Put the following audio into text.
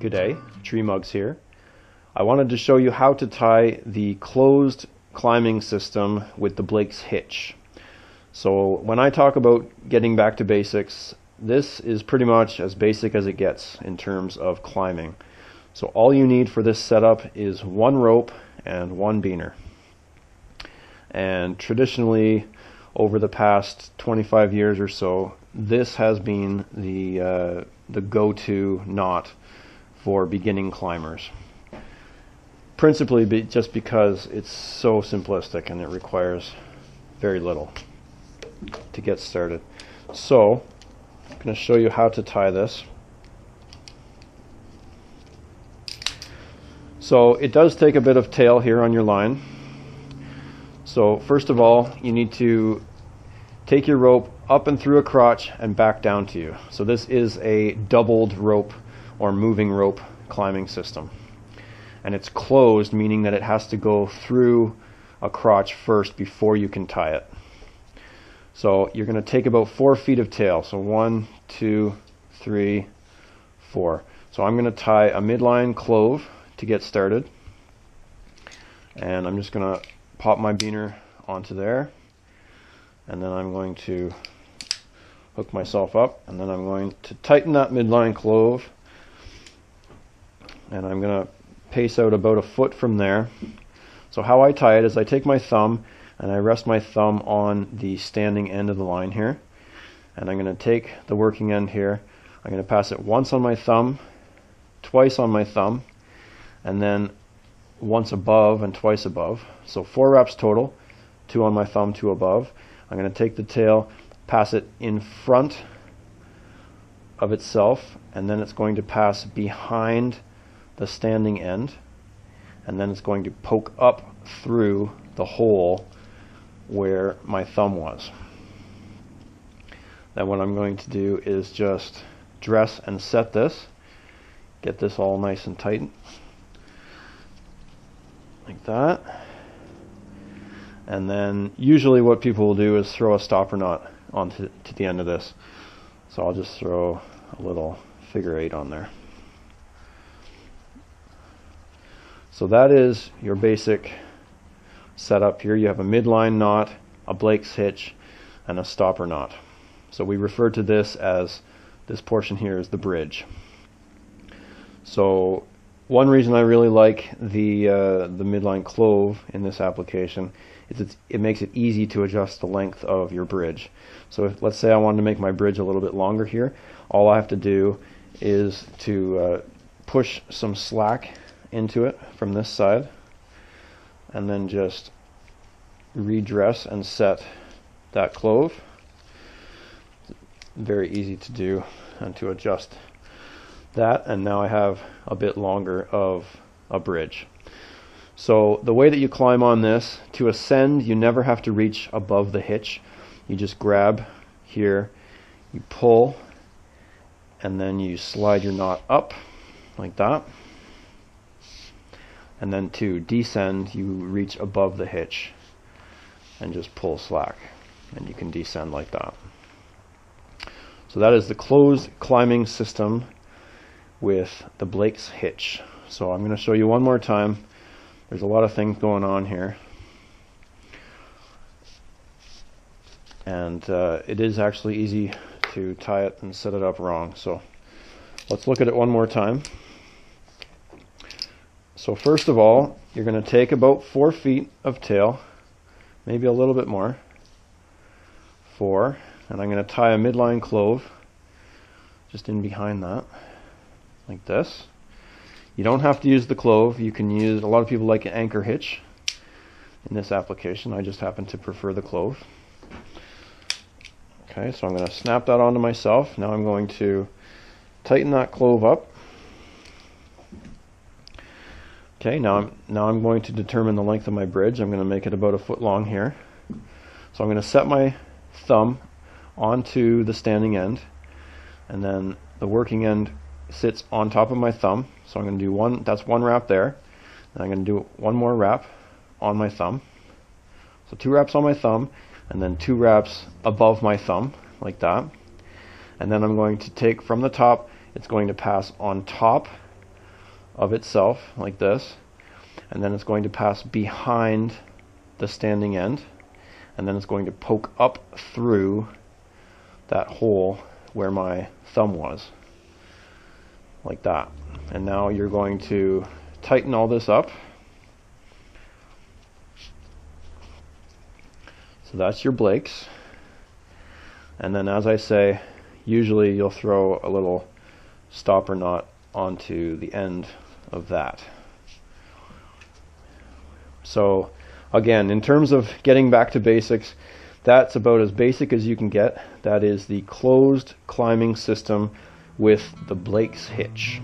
G'day, TreeMuggs here. I wanted to show you how to tie the closed climbing system with the Blake's hitch. So when I talk about getting back to basics, this is pretty much as basic as it gets in terms of climbing. So all you need for this setup is one rope and one beaner. And traditionally, over the past 25 years or so, this has been the go-to knot for beginning climbers. Principally just because it's so simplistic and it requires very little to get started. So I'm going to show you how to tie this. So it does take a bit of tail here on your line. So first of all, you need to take your rope up and through a crotch and back down to you. So this is a doubled rope or moving rope climbing system. And it's closed, meaning that it has to go through a crotch first before you can tie it. So you're going to take about 4 feet of tail. So 1, 2, 3, 4. So I'm going to tie a midline clove to get started. And I'm just going to pop my beaner onto there. And then I'm going to hook myself up. And then I'm going to tighten that midline clove. And I'm going to pace out about a foot from there. So how I tie it is I take my thumb and I rest my thumb on the standing end of the line here. And I'm going to take the working end here. I'm going to pass it once on my thumb, twice on my thumb, and then once above and twice above. So 4 wraps total, 2 on my thumb, 2 above. I'm going to take the tail, pass it in front of itself, and then it's going to pass behind the standing end, and then it's going to poke up through the hole where my thumb was. Then what I'm going to do is just dress and set this, get this all nice and tight like that. And then usually what people will do is throw a stopper knot onto the end of this. So I'll just throw a little figure 8 on there. So that is your basic setup here. You have a midline knot, a Blake's hitch, and a stopper knot. So we refer to this as, this portion here is the bridge. So one reason I really like the midline clove in this application is it makes it easy to adjust the length of your bridge. So if, let's say I wanted to make my bridge a little bit longer here, all I have to do is to push some slack into it from this side and then just redress and set that clove. Very easy to do and to adjust that, and now I have a bit longer of a bridge. So the way that you climb on this, to ascend you never have to reach above the hitch. You just grab here, you pull, and then you slide your knot up like that. And then to descend, you reach above the hitch and just pull slack, and you can descend like that. So that is the closed climbing system with the Blake's hitch. So I'm going to show you one more time. There's a lot of things going on here, and it is actually easy to tie it and set it up wrong. So let's look at it one more time. So first of all, you're going to take about 4 feet of tail, maybe a little bit more, 4, and I'm going to tie a midline clove just in behind that, like this. You don't have to use the clove. You can use, a lot of people like an anchor hitch in this application. I just happen to prefer the clove. Okay, so I'm going to snap that onto myself. Now I'm going to tighten that clove up. Okay, now I'm going to determine the length of my bridge. I'm going to make it about a foot long here. So I'm going to set my thumb onto the standing end, and then the working end sits on top of my thumb. So I'm going to do that's one wrap there. Then I'm going to do one more wrap on my thumb. So 2 wraps on my thumb, and then 2 wraps above my thumb, like that. And then I'm going to take from the top, it's going to pass on top of itself like this, and then it's going to pass behind the standing end, and then it's going to poke up through that hole where my thumb was, like that. And now you're going to tighten all this up. So that's your Blakes. And then, as I say, usually you'll throw a little stopper knot onto the end of that. So again, in terms of getting back to basics, that's about as basic as you can get. That is the closed climbing system with the Blakes hitch.